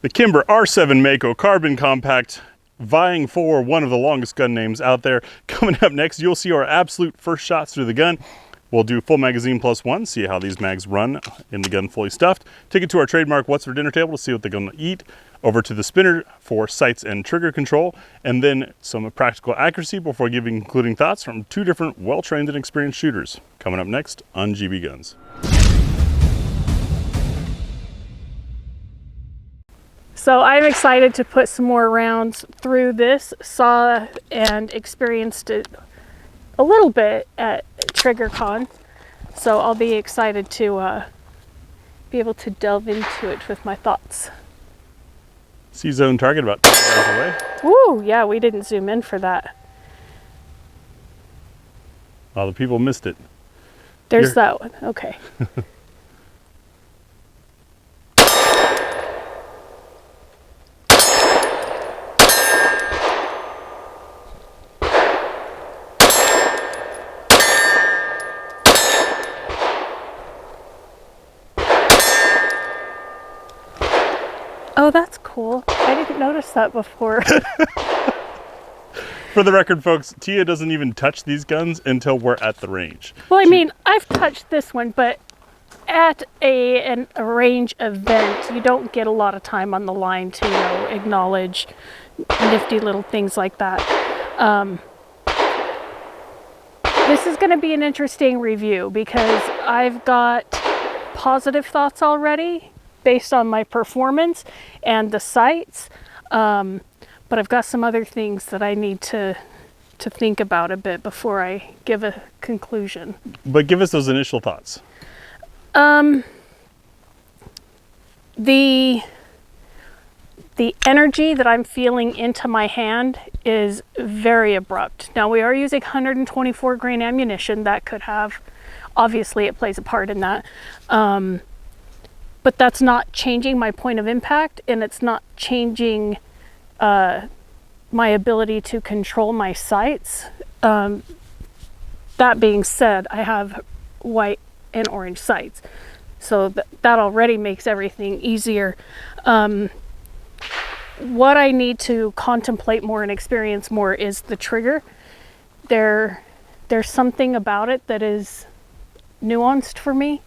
The Kimber R7 Mako Carbon Compact, vying for one of the longest gun names out there. Coming up next, you'll see our absolute first shots through the gun. We'll do full magazine plus one, see how these mags run in the gun fully stuffed. Take it to our trademark What's for Dinner table to see what they're gonna eat. Over to the spinner for sights and trigger control, and then some practical accuracy before giving concluding thoughts from two different well-trained and experienced shooters. Coming up next on GBGuns. So I'm excited to put some more rounds through this. Saw and experienced it a little bit at TriggerCon. So I'll be excited to be able to delve into it with my thoughts. C-zone target about 2 miles away. Woo, yeah, we didn't zoom in for that. All the people missed it. There's that one, okay. Oh, that's cool. I didn't notice that before. For the record, folks, Tia doesn't even touch these guns until we're at the range. Well, I mean, I've touched this one, but at a range event, you don't get a lot of time on the line to, acknowledge nifty little things like that. This is going to be an interesting review because I've got positive thoughts already based on my performance and the sights, but I've got some other things that I need to think about a bit before I give a conclusion. But give us those initial thoughts. The energy that I'm feeling into my hand is very abrupt. Now we are using 124 grain ammunition. That could have, obviously it plays a part in that. But that's not changing my point of impact, and it's not changing my ability to control my sights. That being said, I have white and orange sights, so that already makes everything easier. What I need to contemplate more and experience more is the trigger. There's something about it that is nuanced for me.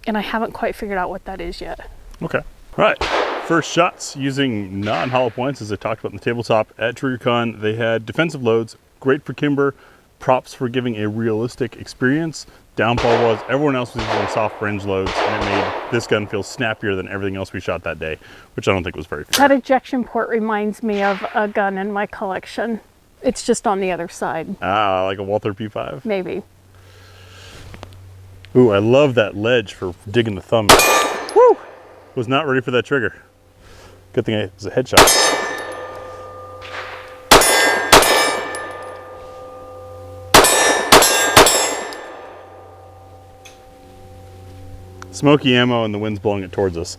And I haven't quite figured out what that is yet. Okay. All right. First shots using non-hollow points, as I talked about in the tabletop at TriggerCon. They had defensive loads, great for Kimber, props for giving a realistic experience. Downfall was everyone else was using soft range loads, and it made this gun feel snappier than everything else we shot that day, which I don't think was very fair. That ejection port reminds me of a gun in my collection. It's just on the other side. Ah, like a Walther P5? Maybe. Ooh, I love that ledge for digging the thumb. Woo! Was not ready for that trigger. Good thing it was a headshot. Smoky ammo and the wind's blowing it towards us.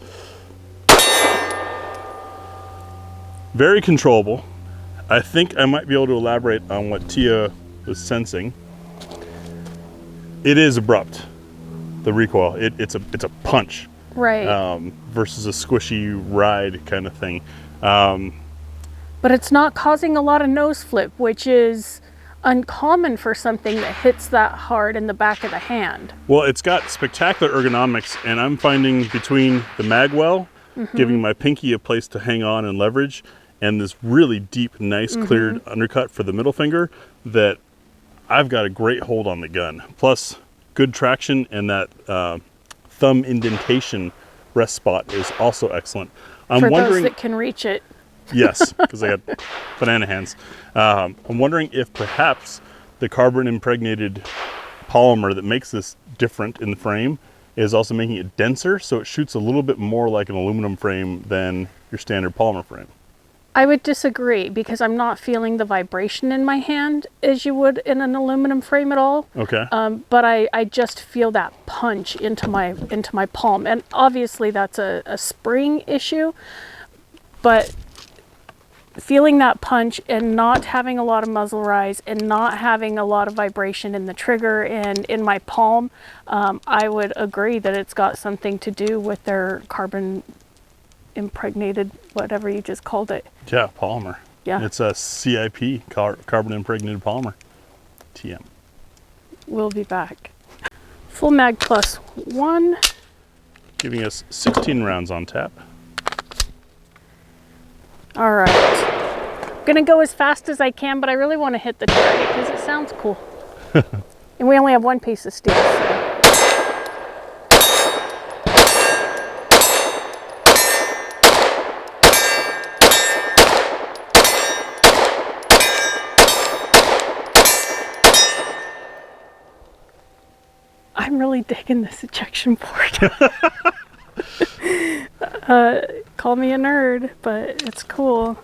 Very controllable. I think I might be able to elaborate on what Tia was sensing. It is abrupt. The recoil, it's a punch, right? Versus a squishy ride kind of thing. But it's not causing a lot of nose flip, which is uncommon for something that hits that hard in the back of the hand. Well, it's got spectacular ergonomics, and I'm finding between the magwell, giving my pinky a place to hang on and leverage, and this really deep, nice, cleared undercut for the middle finger, that I've got a great hold on the gun. Plus, good traction, and that thumb indentation rest spot is also excellent. For those that can reach it. Yes, because I got banana hands. I'm wondering if perhaps the carbon impregnated polymer that makes this different in the frame is also making it denser, so it shoots a little bit more like an aluminum frame than your standard polymer frame. I would disagree, because I'm not feeling the vibration in my hand as you would in an aluminum frame at all. Okay. But I just feel that punch into my palm, and obviously that's a spring issue, but feeling that punch and not having a lot of muzzle rise and not having a lot of vibration in the trigger and in my palm, I would agree that it's got something to do with their carbon impregnated, whatever you just called it. Yeah, polymer. Yeah. It's a CIP, carbon impregnated polymer. TM. We'll be back. Full mag plus 1. Giving us 16 rounds on tap. All right. I'm gonna go as fast as I can, but I really want to hit the target because it sounds cool. And we only have one piece of steel. So. I'm really digging this ejection board. Call me a nerd, but it's cool.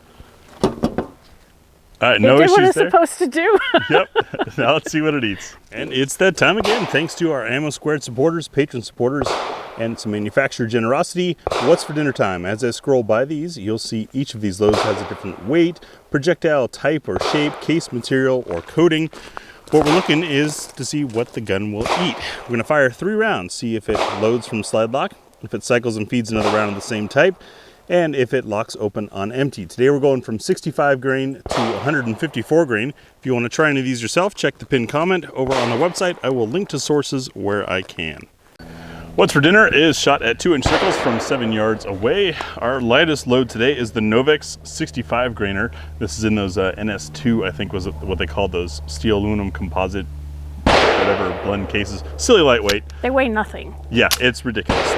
No It did issues what it's there. supposed to do. Yep. Now let's see what it eats. And it's that time again. Thanks to our Ammo Squared supporters, patron supporters, and some manufacturer generosity. What's for dinner time? As I scroll by these, you'll see each of these loads has a different weight, projectile type or shape, case material, or coating. What we're looking is to see what the gun will eat. We're going to fire 3 rounds, see if it loads from slide lock, if it cycles and feeds another round of the same type, and if it locks open on empty. Today we're going from 65 grain to 154 grain. If you want to try any of these yourself, check the pinned comment over on the website. I will link to sources where I can. What's for dinner is shot at 2-inch circles from 7 yards away. Our lightest load today is the Novex 65 grainer. This is in those NS2, I think was what they called those steel aluminum composite, whatever blend cases. Silly lightweight. They weigh nothing. Yeah, it's ridiculous.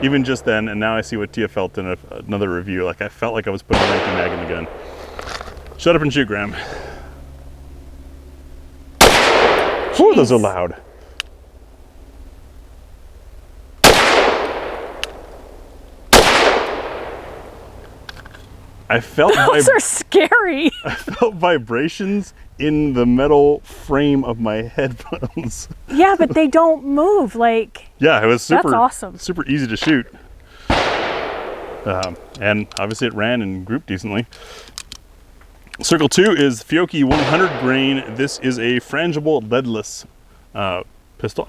Even just then, and now I see what Tia felt in another review. Like I felt like I was putting an empty mag in the gun. Shut up and shoot, Graham. Whew, those are loud. I felt Those are scary. I felt vibrations in the metal frame of my headphones. Yeah, but they don't move. Like, Yeah, it was super That's awesome. super easy to shoot. And obviously it ran and grouped decently. Circle 2 is Fiocchi 100 grain. This is a frangible leadless pistol.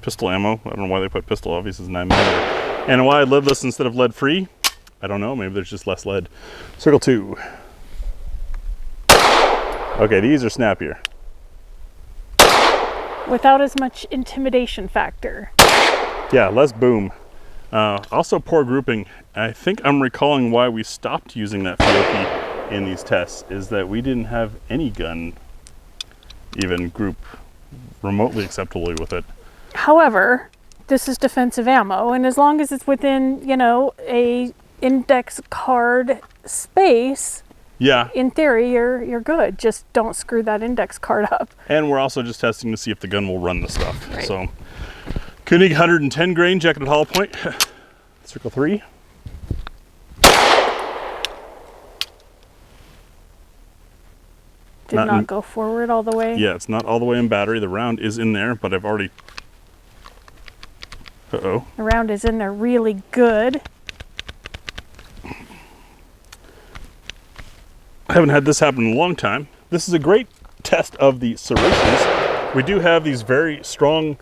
Pistol ammo. I don't know why they put pistol. Obviously it's 9mm. And why leadless instead of lead free? I don't know, maybe there's just less lead. Circle 2. Okay, these are snappier. without as much intimidation factor. Yeah, less boom. Also poor grouping. I think I'm recalling why we stopped using that Fiocchi in these tests, is that we didn't have any gun even group remotely acceptably with it. However, this is defensive ammo, and as long as it's within, you know, a index card space, Yeah, in theory, you're good. Just don't screw that index card up. and we're also just testing to see if the gun will run the stuff. Right. So, Koenig 110 grain, jacketed hollow point, circle 3. Did Not not in- go forward all the way. Yeah, it's not all the way in battery. The round is in there, but I've already... Uh-oh. The round is in there really good. I haven't had this happen in a long time. This is a great test of the serrations. We do have these very strong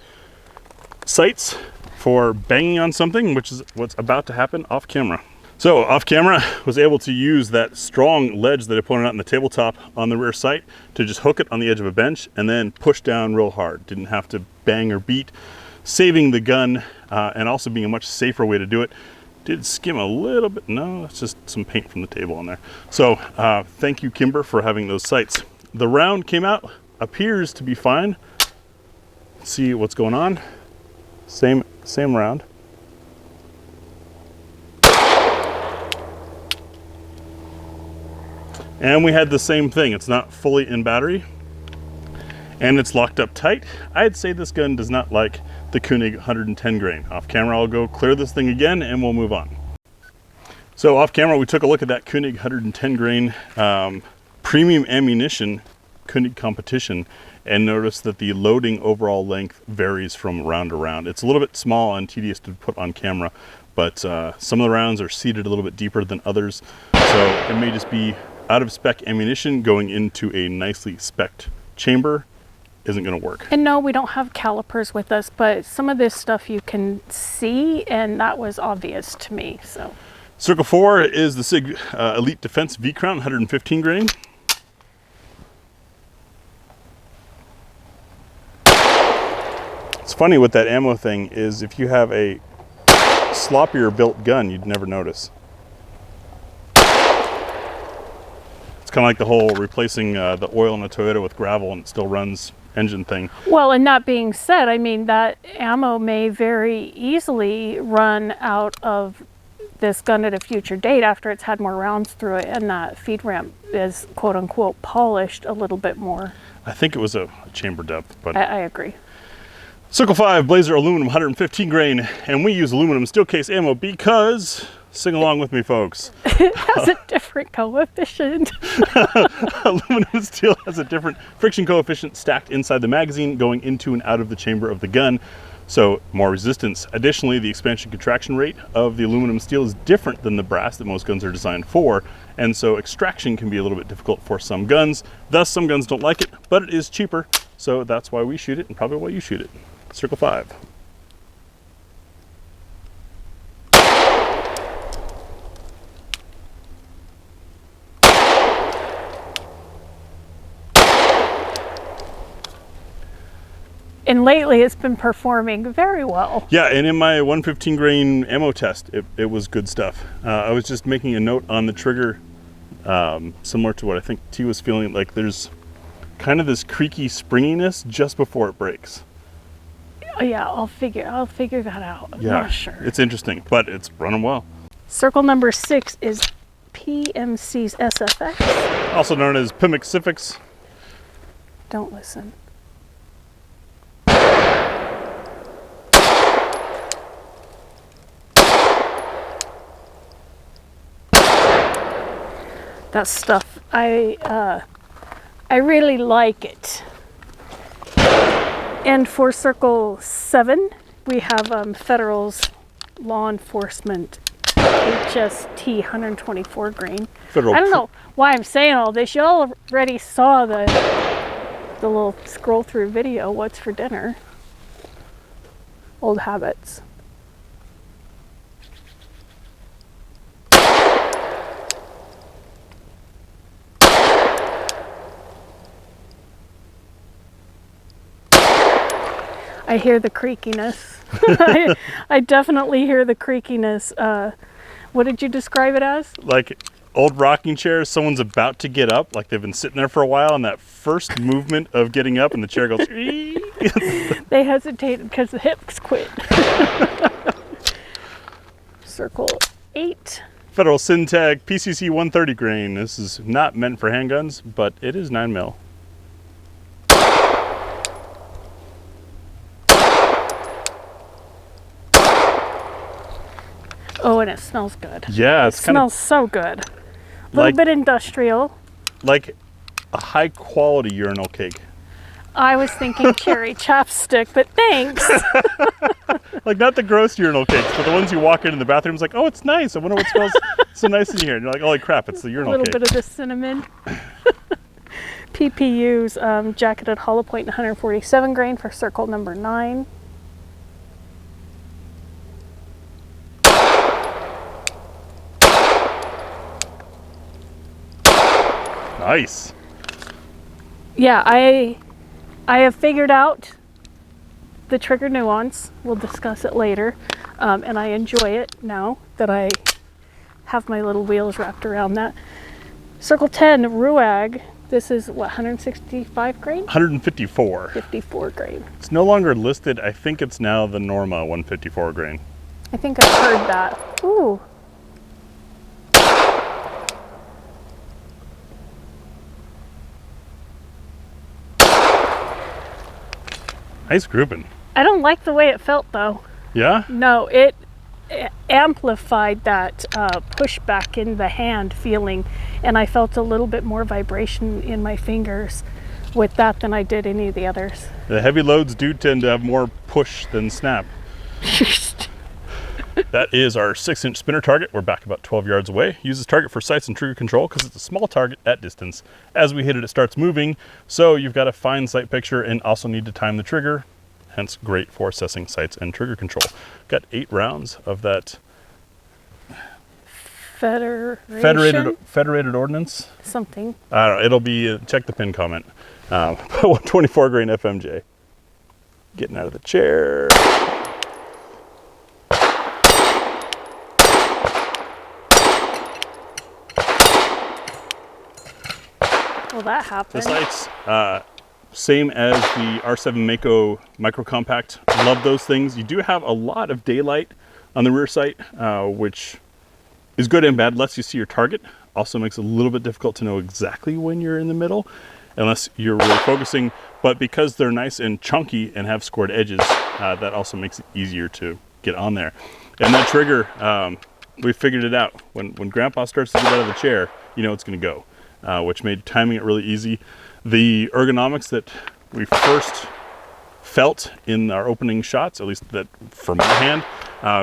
sights for banging on something, which is what's about to happen off camera. So off camera, was able to use that strong ledge that I pointed out in the tabletop on the rear sight to just hook it on the edge of a bench and then push down real hard. Didn't have to bang or beat, saving the gun and also being a much safer way to do it. Did skim a little bit. No, it's just some paint from the table on there. So thank you, Kimber, for having those sights. The round came out, appears to be fine. Let's see what's going on. Same round. And we had the same thing. It's not fully in battery and it's locked up tight. I'd say this gun does not like the Koenig 110 grain. Off camera, I'll go clear this thing again and we'll move on. So off camera, we took a look at that Koenig 110 grain premium ammunition Koenig competition and noticed that the loading overall length varies from round to round. It's a little bit small and tedious to put on camera, but some of the rounds are seated a little bit deeper than others. So it may just be out of spec ammunition going into a nicely spec'd chamber isn't going to work. And no, we don't have calipers with us, but some of this stuff you can see, and that was obvious to me. So Circle 4 is the SIG Elite Defense V-Crown, 115 grain. It's funny with that ammo thing is if you have a sloppier built gun, you'd never notice. It's kind of like the whole replacing the oil in a Toyota with gravel and it still runs engine thing. Well, and that being said, I mean, that ammo may very easily run out of this gun at a future date after it's had more rounds through it and that feed ramp is quote unquote polished a little bit more. I think it was a chamber depth, but I agree. Circle 5, Blazer aluminum, 115 grain, and we use aluminum steel case ammo because, sing along with me folks. It has a different coefficient. Aluminum steel has a different friction coefficient stacked inside the magazine going into and out of the chamber of the gun, so more resistance. Additionally, the expansion contraction rate of the aluminum steel is different than the brass that most guns are designed for, and so extraction can be a little bit difficult for some guns. Thus, some guns don't like it, but it is cheaper, so that's why we shoot it and probably why you shoot it. Circle 5. And lately it's been performing very well. Yeah, and in my 115 grain ammo test, it was good stuff. I was just making a note on the trigger, similar to what I think T was feeling, like there's kind of this creaky springiness just before it breaks. Oh, yeah, I'll figure that out. I'm Yeah, not sure. it's interesting, but it's running well. Circle number 6 is PMC's SFX. Also known as PMC Civics. Don't listen. That stuff, I really like it. And for Circle 7, we have Federal's Law Enforcement HST 124 grain. I don't know why I'm saying all this. Y'all already saw the little scroll through video, What's for Dinner? Old habits. I hear the creakiness. I definitely hear the creakiness. What did you describe it as? Like old rocking chairs, someone's about to get up, like they've been sitting there for a while, and that first movement of getting up and the chair goes, They hesitated because the hips quit. Circle 8. Federal Syntag PCC 130 grain. This is not meant for handguns, but it is 9mm. Oh, and it smells good. Yeah, It it's kind smells of so good. A little like- bit industrial. like a high quality urinal cake. I was thinking cherry chapstick, but thanks. Like not the gross urinal cakes, but the ones you walk into the bathroom, it's like, oh, it's nice. I wonder what smells so nice in here. And you're like, holy crap, it's the A urinal little cake. bit of the cinnamon. PPU's jacketed hollow point 147 grain for circle number 9. Nice. Yeah, I have figured out the trigger nuance. We'll discuss it later. And I enjoy it now that I have my little wheels wrapped around that. Circle 10, Ruag. This is what, 165 grain? 154. 54 grain. It's no longer listed. I think it's now the Norma 154 grain. I think I've heard that. Ooh. Nice grouping. I don't like the way it felt though. Yeah? No, it amplified that pushback in the hand feeling, and I felt a little bit more vibration in my fingers with that than I did any of the others. The heavy loads do tend to have more push than snap. That is our 6-inch spinner target. We're back about 12 yards away. Use this target for sights and trigger control because it's a small target at distance. As we hit it, it starts moving. So you've got a fine sight picture and also need to time the trigger. Hence great for assessing sights and trigger control. Got 8 rounds of that Federated Ordnance. Something. I don't know. It'll be check the pin comment. 124 grain FMJ. Getting out of the chair. Well, that happened. The sights, same as the R7 Mako micro compact. Love those things. You do have a lot of daylight on the rear sight, which is good and bad. Lets you see your target. Also makes it a little bit difficult to know exactly when you're in the middle, unless you're really focusing. But because they're nice and chunky and have scored edges, that also makes it easier to get on there. And that trigger, we figured it out. When Grandpa starts to get out of the chair, you know it's going to go, which made timing it really easy. The ergonomics that we first felt in our opening shots, at least that for my hand,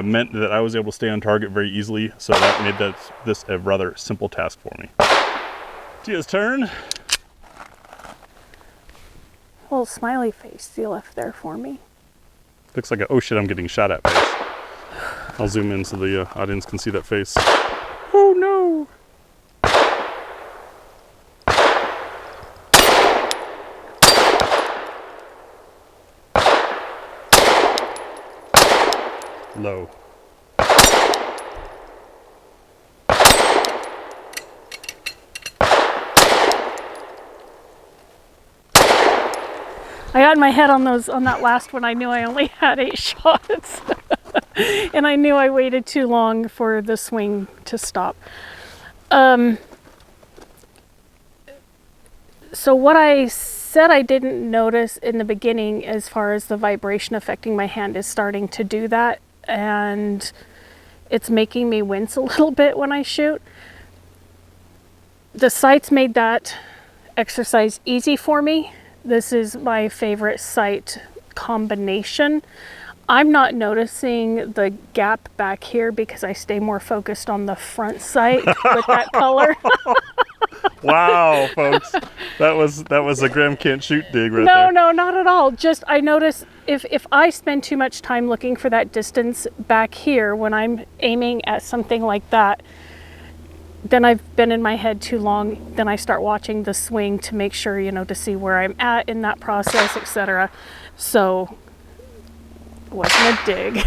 meant that I was able to stay on target very easily. So that made this a rather simple task for me. Tia's turn. Little smiley face you left there for me. Looks like a oh shit I'm getting shot at face. I'll zoom in so the audience can see that face. Oh no! Low. I got in my head on that last one. I knew I only had 8 shots. And I knew I waited too long for the swing to stop. So what I said I didn't notice in the beginning as far as the vibration affecting my hand is starting to do that. And it's making me wince a little bit when I shoot. The sights made that exercise easy for me. This is my favorite sight combination. I'm not noticing the gap back here because I stay more focused on the front sight with that color. Wow, folks, that was a Graham can't shoot dig right there. No, not at all. Just I notice if I spend too much time looking for that distance back here when I'm aiming at something like that, then I've been in my head too long. Then I start watching the swing to make sure, to see where I'm at in that process, etc. So it wasn't a dig.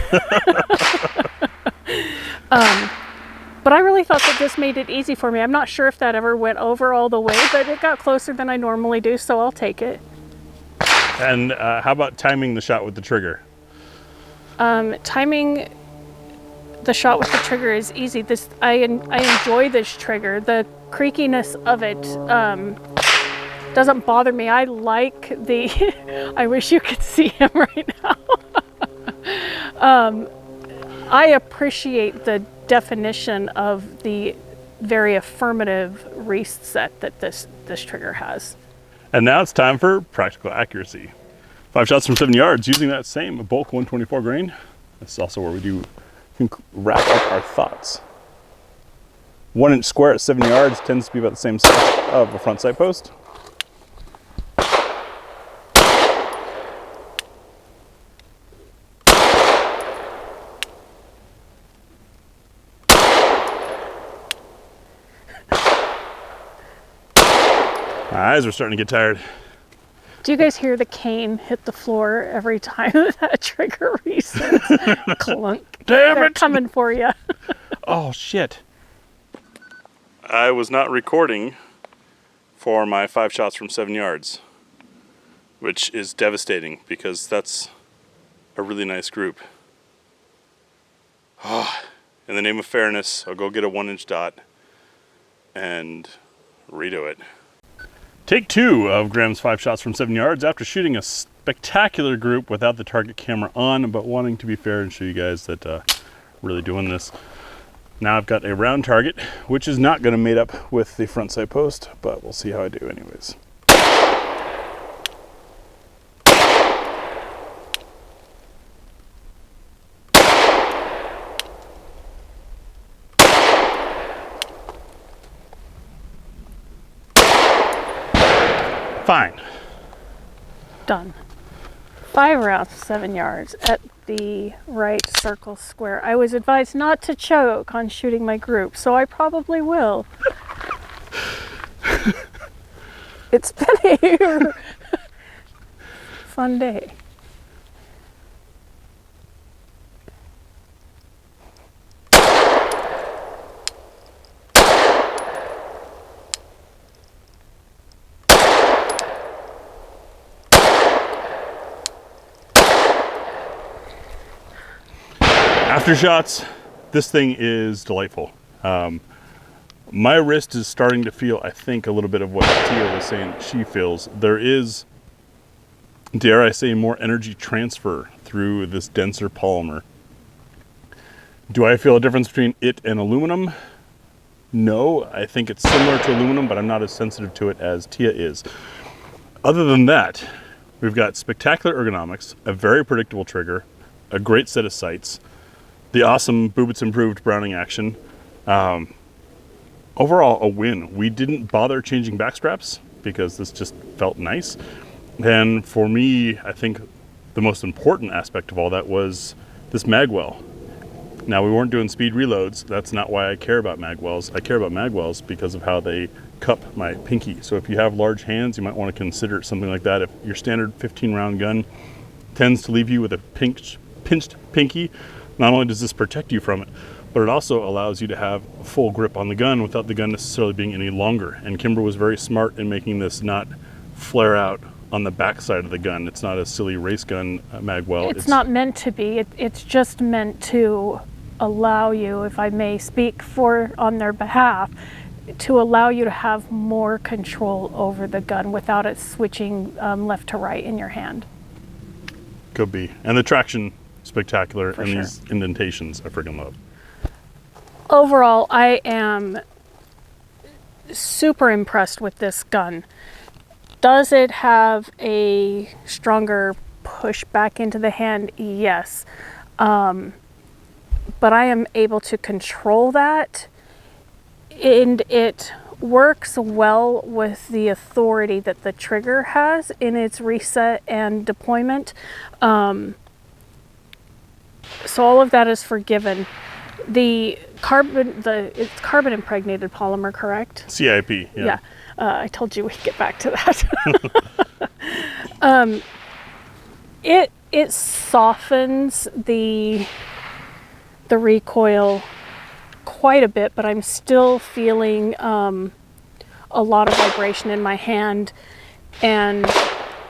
But I really thought that this made it easy for me. I'm not sure if that ever went over all the way, but it got closer than I normally do, so I'll take it. And how about timing the shot with the trigger? Timing the shot with the trigger is easy. I enjoy this trigger. The creakiness of it doesn't bother me. I like the I wish you could see him right now. I appreciate the definition of the very affirmative reset that this trigger has. And now it's time for practical accuracy. 5 shots from 7 yards using that same bulk 124 grain. This is also where we wrap up our thoughts. 1 inch square at 7 yards tends to be about the same size of a front sight post. My eyes are starting to get tired. Do you guys hear the cane hit the floor every time that trigger resets? Clunk. Damn They're it! coming for you. Oh shit. I was not recording for my 5 shots from 7 yards, which is devastating because that's a really nice group. Oh, in the name of fairness, I'll go get a 1 inch dot and redo it. Take 2 of Graham's 5 shots from 7 yards after shooting a spectacular group without the target camera on, but wanting to be fair and show you guys that really doing this. Now I've got a round target, which is not going to mate up with the front sight post, but we'll see how I do anyways. Fine. Done. 5 rounds, 7 yards at the right circle square. I was advised not to choke on shooting my group, so I probably will. It's been a fun day. After shots, this thing is delightful. My wrist is starting to feel, I think, a little bit of what Tia was saying she feels. There is, dare I say, more energy transfer through this denser polymer. Do I feel a difference between it and aluminum? No, I think it's similar to aluminum, but I'm not as sensitive to it as Tia is. Other than that, we've got spectacular ergonomics, a very predictable trigger, a great set of sights, the awesome Bubitz improved Browning action. Overall, a win. We didn't bother changing backstraps because this just felt nice. And for me, I think the most important aspect of all that was this magwell. Now, we weren't doing speed reloads. That's not why I care about magwells. I care about magwells because of how they cup my pinky. So if you have large hands, you might want to consider something like that. If your standard 15 round gun tends to leave you with a pinched pinky, not only does this protect you from it, but it also allows you to have full grip on the gun without the gun necessarily being any longer. And Kimber was very smart in making this not flare out on the back side of the gun. It's not a silly race gun magwell. It's not meant to be. It's just meant to allow you, if I may speak on their behalf, to allow you to have more control over the gun without it switching left to right in your hand. Could be. And the traction, spectacular, For and sure. these indentations I freaking love. Overall, I am super impressed with this gun. Does it have a stronger push back into the hand? Yes. But I am able to control that, and it works well with the authority that the trigger has in its reset and deployment. So all of that is forgiven. It's carbon impregnated polymer, correct? CIP, yeah. I told you we'd get back to that. It softens the recoil quite a bit, but I'm still feeling a lot of vibration in my hand and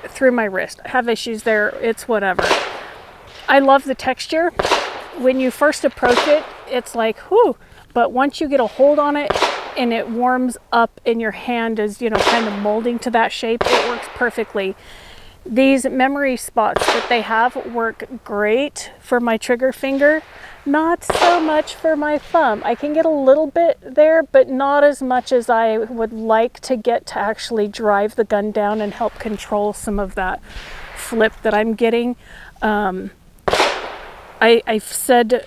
through my wrist. I have issues there. It's whatever. I love the texture. When you first approach it, it's like, whew, but once you get a hold on it and it warms up and your hand is, kind of molding to that shape, it works perfectly. These memory spots that they have work great for my trigger finger, not so much for my thumb. I can get a little bit there, but not as much as I would like to get to actually drive the gun down and help control some of that flip that I'm getting. I've said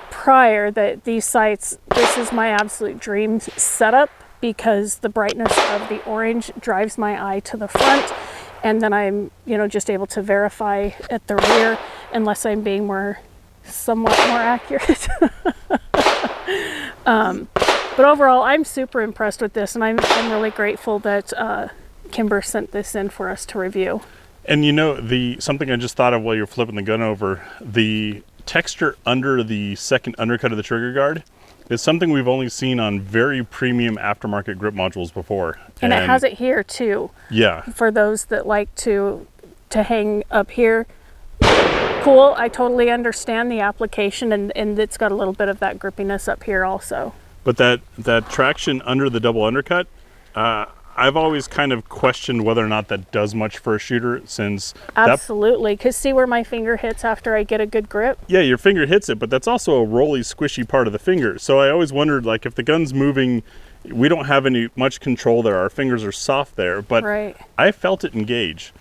prior that these sights, this is my absolute dream setup because the brightness of the orange drives my eye to the front, and then I'm, just able to verify at the rear unless I'm being somewhat more accurate. But overall, I'm super impressed with this, and I'm really grateful that Kimber sent this in for us to review. And something I just thought of while you're flipping the gun over, the texture under the second undercut of the trigger guard is something we've only seen on very premium aftermarket grip modules before. And it has it here too. Yeah. For those that like to hang up here. Cool, I totally understand the application, and it's got a little bit of that grippiness up here also. But that traction under the double undercut, I've always kind of questioned whether or not that does much for a shooter, since absolutely, because see where my finger hits after I get a good grip? Yeah, your finger hits it, but that's also a rolly, squishy part of the finger. So I always wondered, like, if the gun's moving, we don't have much control there. Our fingers are soft there, but right. I felt it engage.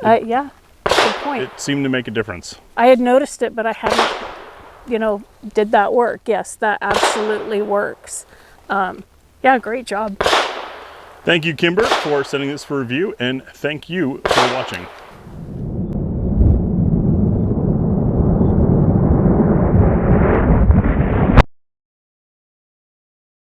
Yeah, good point. It seemed to make a difference. I had noticed it, but I hadn't, did that work? Yes, that absolutely works. Yeah, great job. Thank you, Kimber, for sending this for review, and thank you for watching.